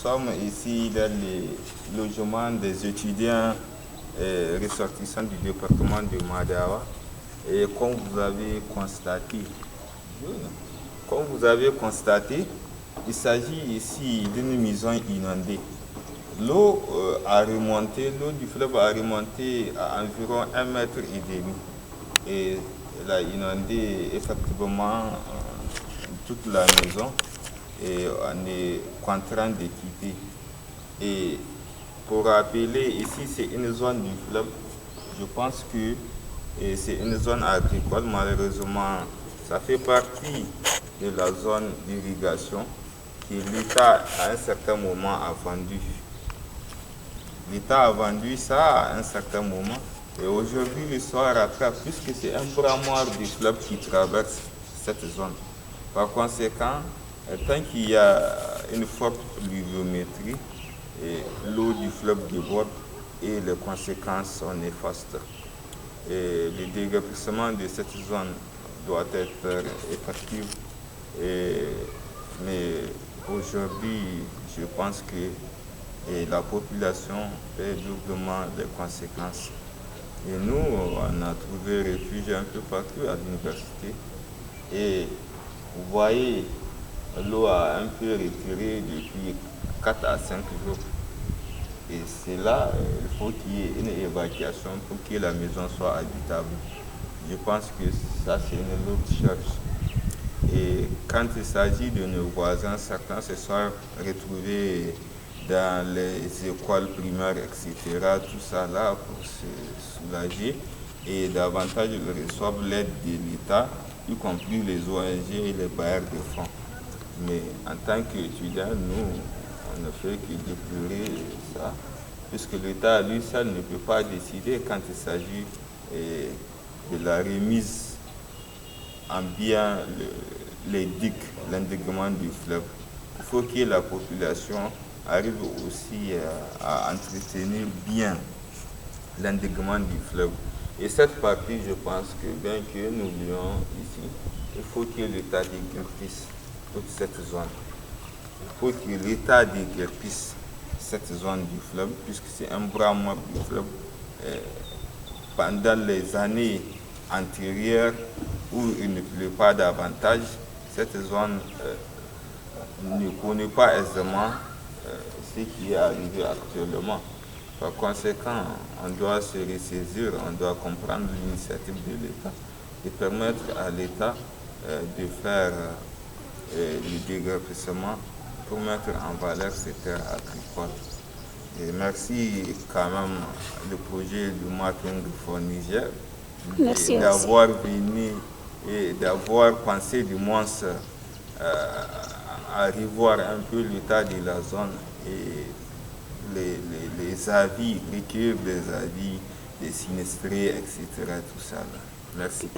sommes ici dans les logements des étudiants ressortissants du département de Madawa. Et comme vous avez constaté, il s'agit ici d'une maison inondée. L'eau l'eau du fleuve a remonté à environ 1,5 m. Et elle a inondé effectivement toute la maison et on est contraint de quitter. Et pour rappeler, ici c'est une zone du fleuve. Je pense que c'est une zone agricole. Malheureusement, ça fait partie de la zone d'irrigation que l'État à un certain moment a vendu. L'État a vendu ça à un certain moment et aujourd'hui l'histoire rattrape puisque c'est un bras mort du fleuve qui traverse cette zone. Par conséquent, tant qu'il y a une forte pluviométrie, l'eau du fleuve déborde et les conséquences sont néfastes. Et le déguerpissement de cette zone doit être effectif. Mais aujourd'hui, je pense que la population paie doublement les conséquences. Et nous, on a trouvé refuge un peu partout à l'université. Et vous voyez, l'eau a un peu retiré depuis 4 à 5 jours. Et c'est là, il faut qu'il y ait une évacuation pour que la maison soit habitable. Je pense que ça, c'est une lourde charge. Et quand il s'agit de nos voisins, certains se sont retrouvés dans les écoles primaires, etc., tout ça là pour se soulager. Et davantage, ils reçoivent l'aide de l'État, y compris les ONG et les bailleurs de fonds. Mais en tant qu'étudiants, nous, on ne fait que déplorer ça, puisque l'État, lui seul, ne peut pas décider quand il s'agit de la remise en bien les digues, l'endiguement du fleuve. Il faut que la population arrive aussi à entretenir bien l'endiguement du fleuve. Et cette partie, je pense que bien que nous vivons ici, il faut que l'État déguerpisse toute cette zone. Il faut que l'État déguerpisse cette zone du fleuve, puisque c'est un bras mort du fleuve. Pendant les années antérieures où il ne pleut pas davantage, cette zone ne connaît pas aisément ce qui est arrivé actuellement. Par conséquent, on doit se ressaisir, on doit comprendre l'initiative de l'État et permettre à l'État de faire le déguerpissement pour mettre en valeur ces terres agricoles. Et merci quand même le projet du Mapping for Niger d'avoir venu et d'avoir pensé du moins à revoir un peu l'état de la zone et les avis, recueillir les avis des sinistrés, etc. Tout ça là. Merci.